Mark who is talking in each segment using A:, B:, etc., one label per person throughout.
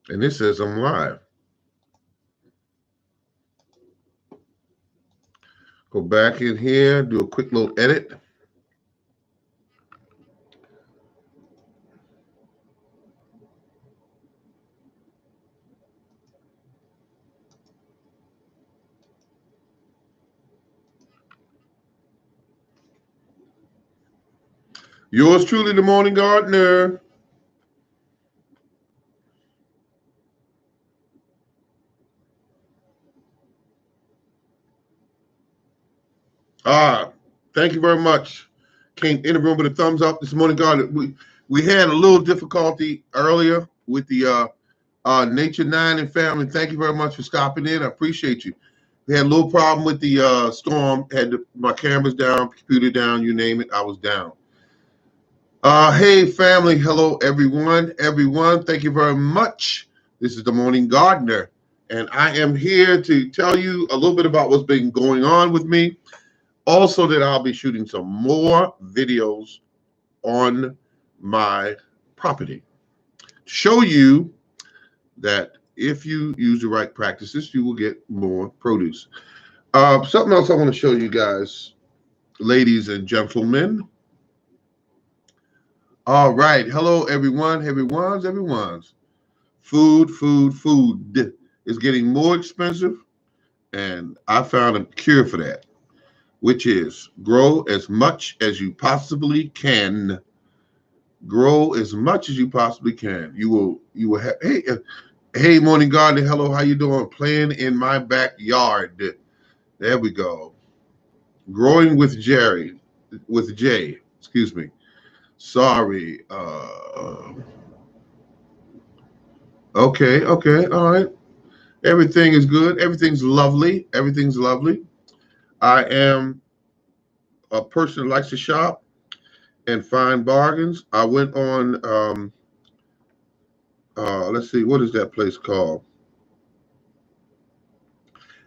A: And it says I'm live. Go back in here, do a quick little edit. Yours truly, the Morning Gardener. Ah, thank you very much. Came in the room with a thumbs up this morning, Gardener. We had a little difficulty earlier with the Nature 9 and family. Thank you very much for stopping in. I appreciate you. We had a little problem with the storm. My cameras down, computer down, you name it. I was down. Hey, family. Hello, everyone. Everyone, thank you very much. This is the Morning Gardener, and I am here to tell you a little bit about what's been going on with me. Also, that I'll be shooting some more videos on my property to show you that if you use the right practices, you will get more produce. Something else I want to show you guys, ladies and gentlemen. All right. Hello, everyone. Everyone's. Food is getting more expensive, and I found a cure for that, which is grow as much as you possibly can. Grow as much as you possibly can. You will have. Hey, Morning Garden. Hello, how you doing? Playing in my backyard. There we go. Growing with Jay. Excuse me. Sorry. Okay. All right. Everything is good. Everything's lovely. Everything's lovely. I am a person that likes to shop and find bargains. I went on. Let's see. What is that place called?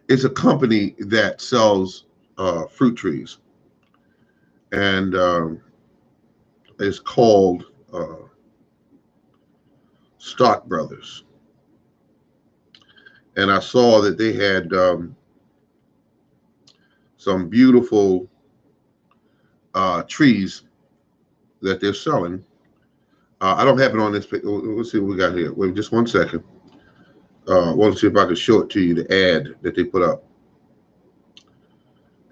A: It's a company that sells fruit trees, and it's called Stock Brothers. And I saw that they had some beautiful trees that they're selling. I don't have it on this page. Let's see what we got here. Wait just one second. I want to see if I can show it to you, the ad that they put up.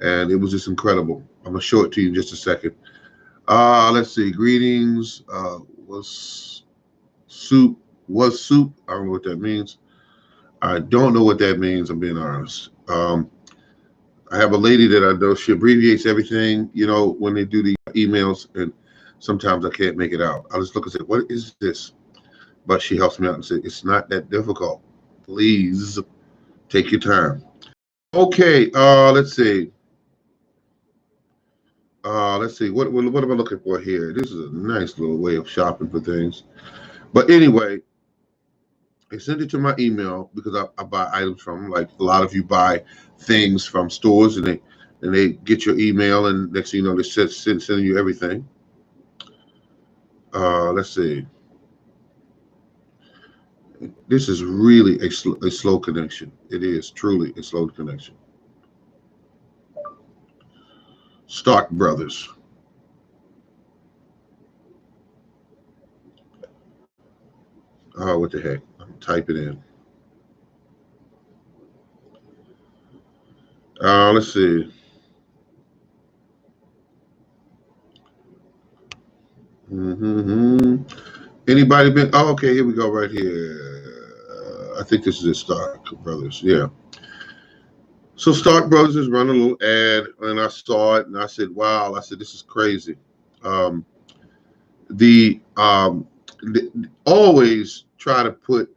A: And it was just incredible. I'm going to show it to you in just a second. Let's see. Greetings. Was soup. I don't know what that means. I don't know what that means. I'm being honest. I have a lady that I know. She abbreviates everything, when they do the emails, and sometimes I can't make it out. I just look and say, what is this? But she helps me out and says, it's not that difficult. Please take your time. Okay, let's see. What am I looking for here? This is a nice little way of shopping for things. But anyway, I sent it to my email because I buy items from, like a lot of you buy things from stores, and they get your email, and next thing you know, they're sending you everything. Let's see. This is really a slow connection. It is truly a slow connection. Stock Brothers. Oh, what the heck? I'm typing in. Let's see. Anybody been? Oh, okay. Here we go. Right here. I think this is it. Stock Brothers. Yeah. So Stock Brothers is running a little ad, and I saw it, and I said, "Wow!" I said, "This is crazy." Um, always try to put,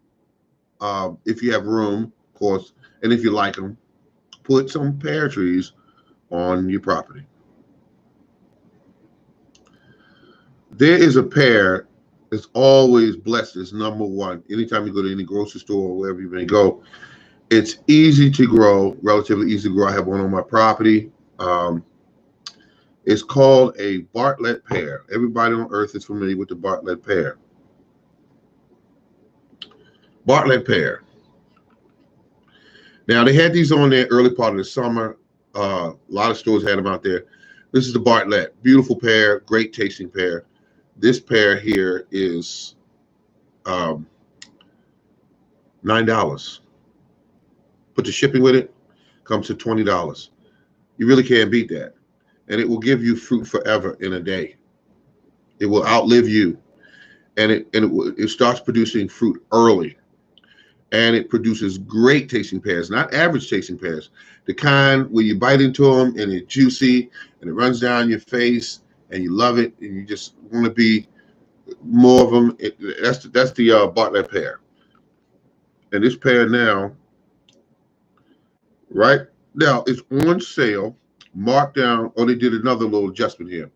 A: if you have room, of course, and if you like them, put some pear trees on your property. There is a pear that's always blessed as number one. Anytime you go to any grocery store or wherever you may go, it's easy to grow, relatively easy to grow. I have one on my property. It's called a Bartlett Pear. Everybody on earth is familiar with the Bartlett Pear. Bartlett Pear. Now, they had these on there early part of the summer. A lot of stores had them out there. This is the Bartlett. Beautiful pear, great tasting pear. This pear here is $9. Put the shipping with it, comes to $20. You really can't beat that. And it will give you fruit forever in a day. It will outlive you. And it starts producing fruit early. And it produces great tasting pears, not average tasting pears. The kind where you bite into them and it's juicy and it runs down your face and you love it and you just want to be more of them. That's the Bartlett pear. And this pear now, right now, it's on sale, marked down. Oh, they did another little adjustment here.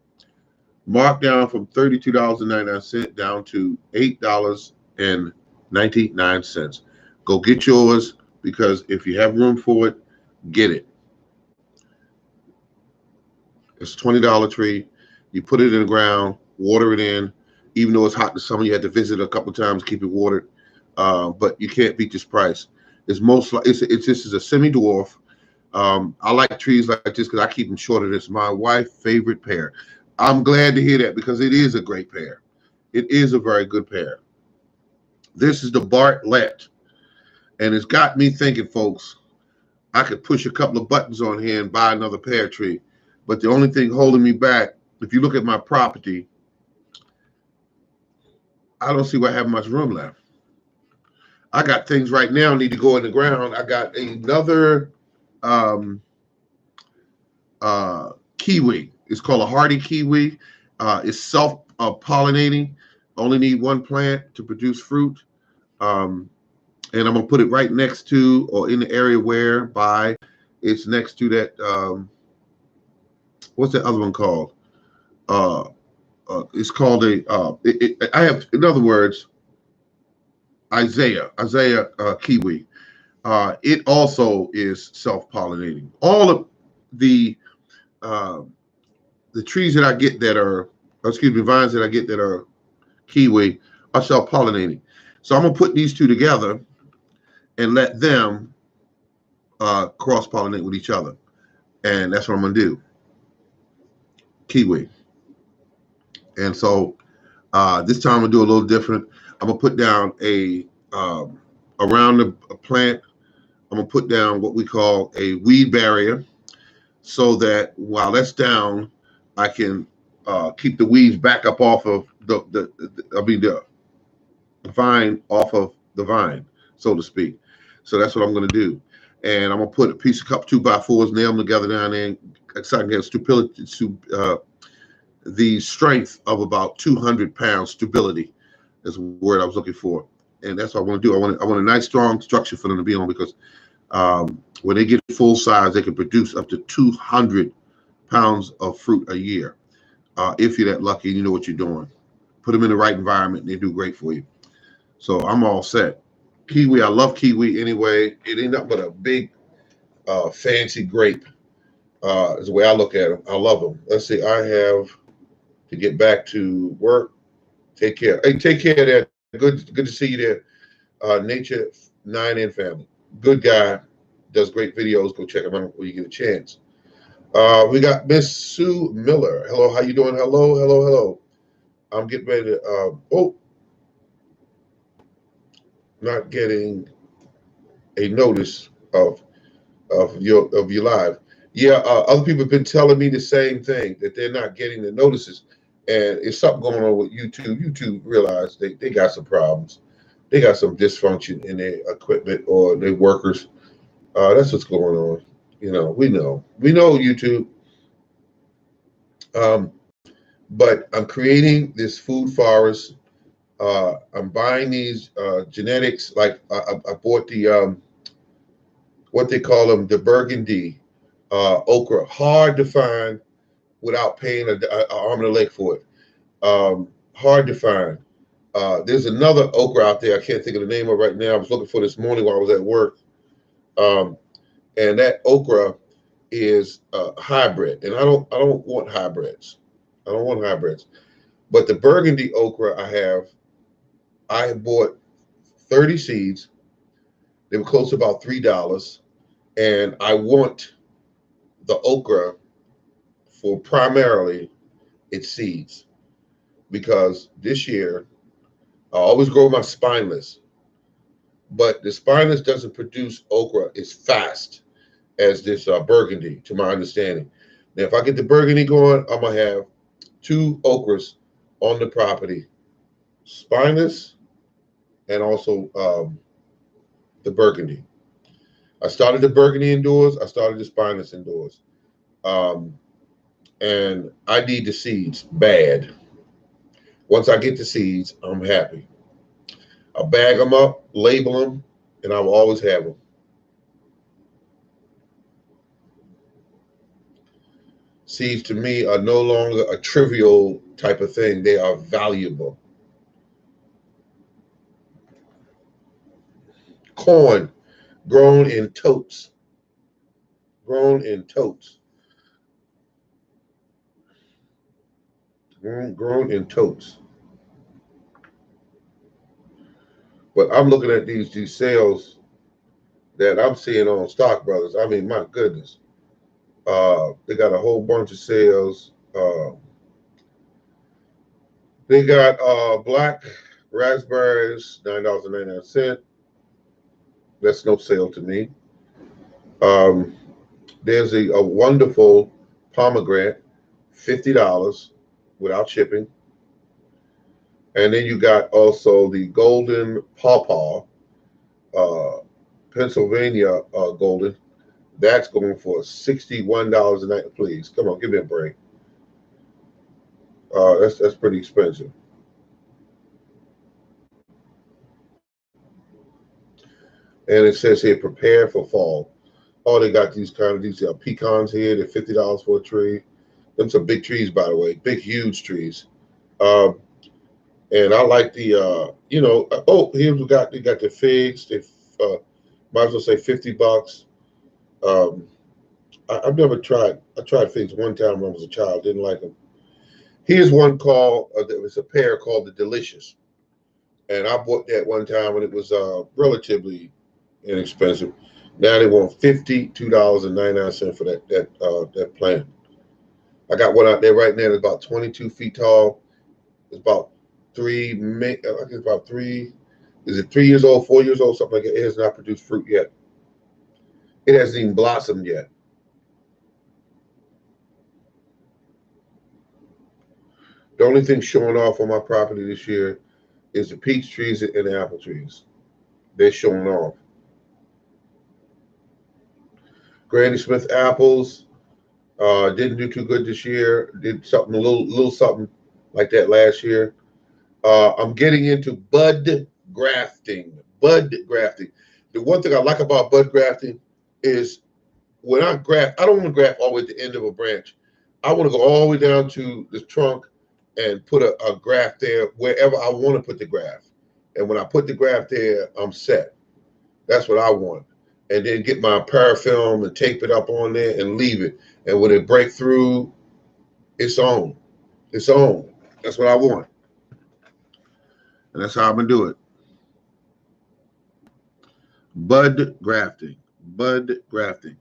A: Marked down from $32.99 down to $8.99. Go get yours, because if you have room for it, get it. It's a $20 tree. You put it in the ground, water it in. Even though it's hot in the summer, you had to visit it a couple of times, keep it watered. But you can't beat this price. It's this is a semi-dwarf. I like trees like this because I keep them shorter. It's my wife's favorite pear. I'm glad to hear that because it is a great pear. It is a very good pear. This is the Bartlett. And it's got me thinking, folks, I could push a couple of buttons on here and buy another pear tree. But the only thing holding me back, if you look at my property, I don't see where I have much room left. I got things right now need to go in the ground. I got another kiwi. It's called a Hearty Kiwi. It's self-pollinating. Only need one plant to produce fruit. And I'm going to put it right next to, or in the area whereby it's next to that, what's that other one called? It's called I have, in other words, Isaiah Kiwi. It also is self-pollinating. All of the trees that I get that are, vines that I get that are kiwi are self-pollinating. So I'm going to put these two together and let them cross-pollinate with each other. And that's what I'm going to do. Kiwi. And so this time I'm going to do a little different. I'm going to put down around the plant, I'm going to put down what we call a weed barrier so that while that's down, I can keep the weeds back up off of the vine, off of the vine, so to speak. So that's what I'm going to do. And I'm going to put a piece of 2x4s, nail them together down there, so I can get the strength of about 200 pounds. Stability is the word I was looking for. And that's what I want to do. I want a nice, strong structure for them to be on, because when they get full size, they can produce up to 200 pounds of fruit a year. If you're that lucky and you know what you're doing. Put them in the right environment and they do great for you. So I'm all set. Kiwi, I love kiwi anyway. It ain't nothing but a big, fancy grape. Is the way I look at them. I love them. Let's see. I have to get back to work. Take care. Hey, take care there. Good to see you there. Nature 9 and family. Good guy. Does great videos. Go check him out when you get a chance. We got Miss Sue Miller. Hello, how you doing? Hello. I'm getting ready to. Not getting a notice of your live. Yeah, other people have been telling me the same thing, that they're not getting the notices, and it's something going on with YouTube. YouTube realized they got some problems. They got some dysfunction in their equipment or their workers. That's what's going on. We know YouTube. But I'm creating this food forest. I'm buying these genetics. Like I bought the what they call them, the burgundy okra. Hard to find without paying an arm and a leg for it. Hard to find. There's another okra out there. I can't think of the name of it right now. I was looking for this morning while I was at work. And that okra is hybrid, and I don't want hybrids. I don't want hybrids. But the burgundy okra I bought 30 seeds. They were close to about $3. And I want the okra for primarily its seeds, because this year I always grow my spineless, but the spineless doesn't produce okra as fast as this burgundy, to my understanding. Now, if I get the burgundy going, I'm gonna have 2 okras on the property, spineless and also the burgundy. I started the burgundy indoors. I started the spineless indoors. And I need the seeds bad. Once I get the seeds, I'm happy. I'll bag them up, label them, and I will always have them. Seeds to me are no longer a trivial type of thing. They are valuable. Corn grown in totes. Grown in totes. Grown in totes. But I'm looking at these sales that I'm seeing on Stock Brothers. I mean, my goodness. They got a whole bunch of sales. They got black raspberries, $9.99. That's no sale to me. There's a wonderful pomegranate, $50 without shipping. And then you got also the golden pawpaw, Pennsylvania golden. That's going for $61 a night. Please, come on, give me a break. That's pretty expensive. And it says here, prepare for fall. Oh, they got these pecans here. They're $50 for a tree. Them some big trees, by the way, big, huge trees. And I like the, here they got the figs. They might as well say $50. I've never tried. I tried figs one time when I was a child. Didn't like them. Here's one called, it's a pear called the Delicious. And I bought that one time when it was relatively inexpensive. Now they want $52.99 for that plant. I got one out there right now that's about 22 feet tall. It's about I think it's about 3. Is it 3 years old, 4 years old, something like that? It has not produced fruit yet. It hasn't even blossomed yet. The only thing showing off on my property this year is the peach trees and the apple trees. They're showing off. Granny Smith apples didn't do too good this year. Did something a little something like that last year. I'm getting into bud grafting. Bud grafting. The one thing I like about bud grafting is when I graft, I don't want to graft all the way to the end of a branch. I want to go all the way down to the trunk and put a graft there wherever I want to put the graft. And when I put the graft there, I'm set. That's what I want. And then get my parafilm and tape it up on there and leave it. And when it break through, it's on. It's on. That's what I want. And that's how I'm going to do it. Bud grafting. Bud grafting.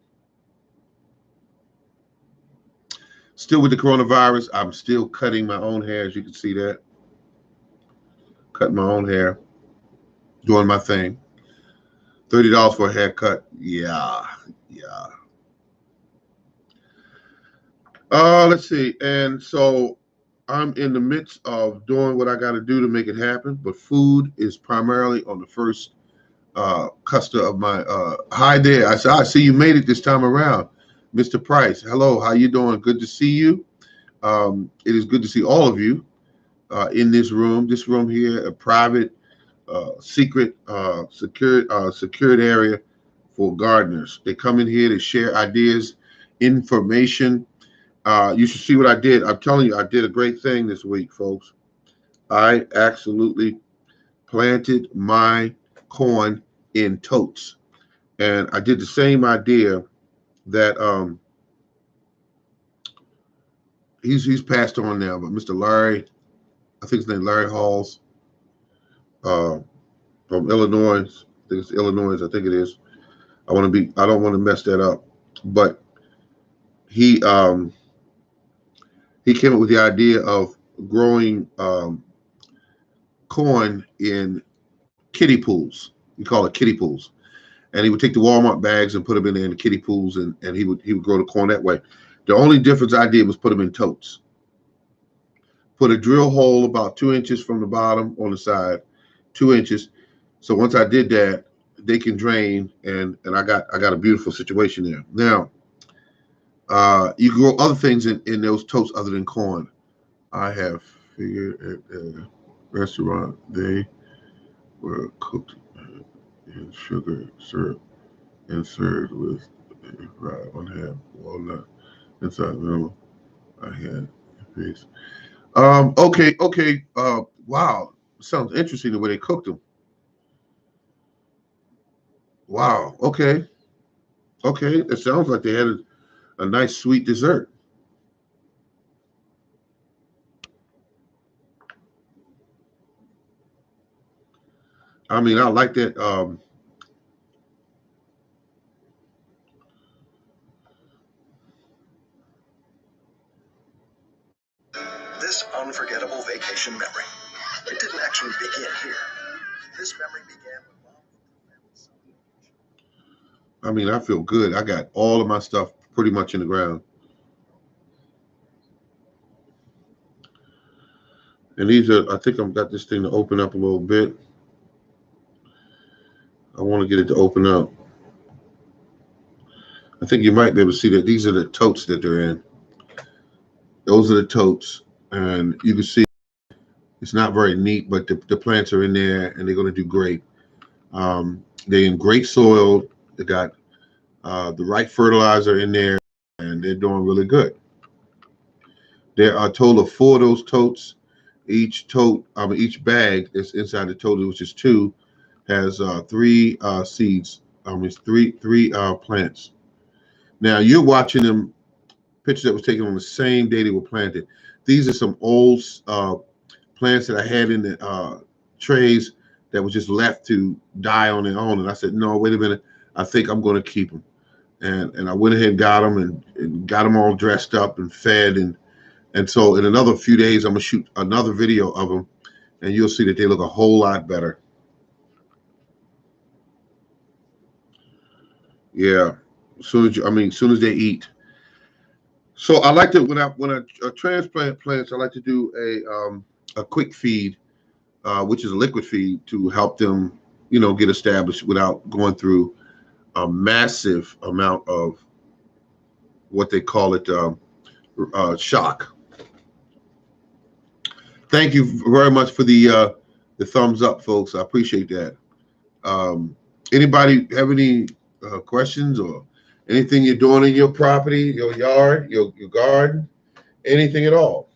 A: Still with the coronavirus, I'm still cutting my own hair, as you can see that. Cutting my own hair. Doing my thing. $30 for a haircut. Yeah. Let's see. And so I'm in the midst of doing what I got to do to make it happen. But food is primarily on the first cluster of my. Hi there. I see you made it this time around, Mr. Price. Hello. How you doing? Good to see you. It is good to see all of you in this room. This room here, a private, secret, secured area for gardeners. They come in here to share ideas, information. You should see what I did. I'm telling you, I did a great thing this week, folks. I absolutely planted my corn in totes. And I did the same idea that he's passed on now, but Mr. Larry, I think his name Larry Halls. from Illinois. I think it's Illinois. I think it is. I don't want to mess that up. But he came up with the idea of growing corn in kiddie pools. We call it kiddie pools. And he would take the Walmart bags and put them in there in the kiddie pools, and he would grow the corn that way. The only difference I did was put them in totes. Put a drill hole about 2 inches from the bottom on the side, 2 inches. So once I did that, they can drain, and I got a beautiful situation there. Now, you grow other things in those totes other than corn. I have figured at a restaurant they were cooked in sugar syrup and served with fried one half walnut inside the middle. I had a piece. Okay. Wow. Sounds interesting the way they cooked them. Wow. Okay. It sounds like they had a nice sweet dessert. I mean, I like that.
B: This unforgettable vacation memory. It didn't actually begin here. This memory began with mom.
A: I mean, I feel good. I got all of my stuff pretty much in the ground. And these are, I think I've got this thing to open up a little bit. I want to get it to open up. I think you might be able to see that these are the totes that they're in. Those are the totes. And you can see it's not very neat, but the plants are in there and they're going to do great. They're in great soil. They got the right fertilizer in there, and they're doing really good. There are a total of 4 of those totes. Each bag that's inside the tote, which is 2, has 3 seeds. It's three plants. Now you're watching them pictures that was taken on the same day they were planted. These are some old plants that I had in the trays that was just left to die on their own. And I said, no, wait a minute. I think I'm going to keep them. And I went ahead and got them and got them all dressed up and fed. And so in another few days, I'm going to shoot another video of them, and you'll see that they look a whole lot better. Yeah. As soon as they eat. So I like to, when I transplant plants, I like to do a quick feed, which is a liquid feed, to help them, get established without going through a massive amount of what they call it shock. Thank you very much for the thumbs up, folks. I appreciate that. Anybody have any questions or anything you're doing in your property, your yard, your garden, anything at all?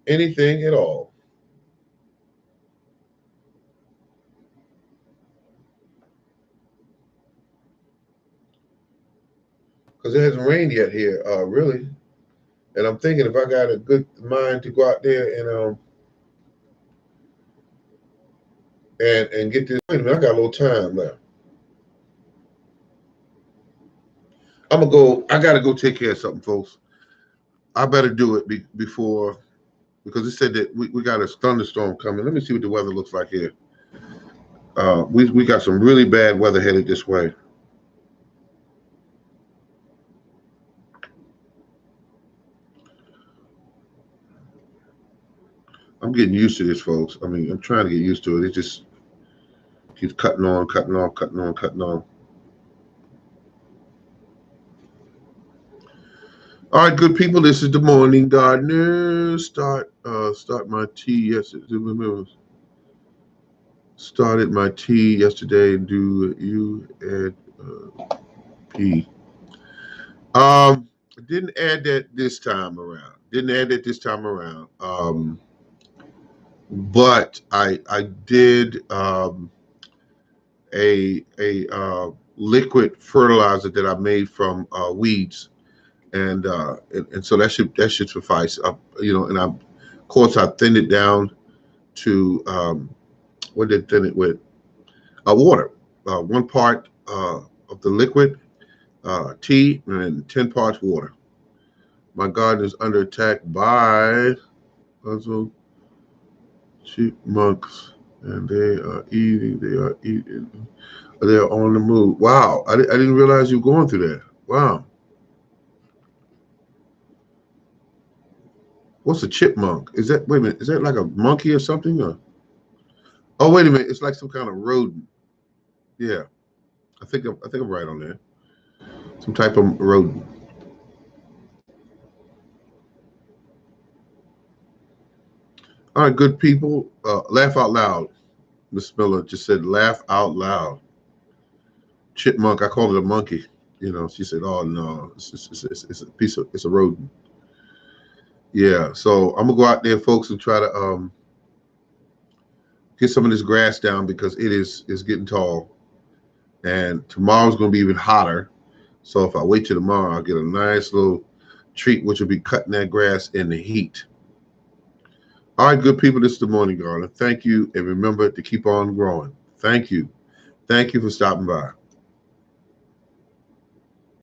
A: Anything at all? Because it hasn't rained yet here, really. And I'm thinking if I got a good mind to go out there and get this, wait a minute, I got a little time left. I gotta go take care of something, folks. I better do it before, because it said that we got a thunderstorm coming. Let me see what the weather looks like here. We got some really bad weather headed this way. I'm getting used to this, folks. I mean, I'm trying to get used to it. It just keeps cutting on. All right, good people. This is the Morning Gardener. Start my tea yesterday. Started my tea yesterday. Do you add pea? Didn't add that this time around. But I did a liquid fertilizer that I made from weeds. And so that should suffice. And of course I thinned it down to What did thin it with? Water. 1 part of the liquid, tea, and 10 parts water. My garden is under attack by puzzle chipmunks, and they are eating. They are eating. They are on the move. Wow, I didn't realize you were going through that. Wow. What's a chipmunk? Is that, wait a minute, is that like a monkey or something? Or, oh, wait a minute, it's like some kind of rodent. Yeah, I think I'm right on there. Some type of rodent. All right, good people, laugh out loud. Miss Miller just said, laugh out loud. Chipmunk, I call it a monkey. You know, she said, oh no, it's a piece of, it's a rodent. Yeah, so I'm gonna go out there, folks, and try to get some of this grass down because it's getting tall, and tomorrow's gonna be even hotter. So if I wait till tomorrow, I'll get a nice little treat, which will be cutting that grass in the heat. All right, good people, this is the Morning Garden. Thank you, and remember to keep on growing. Thank you. Thank you for stopping by.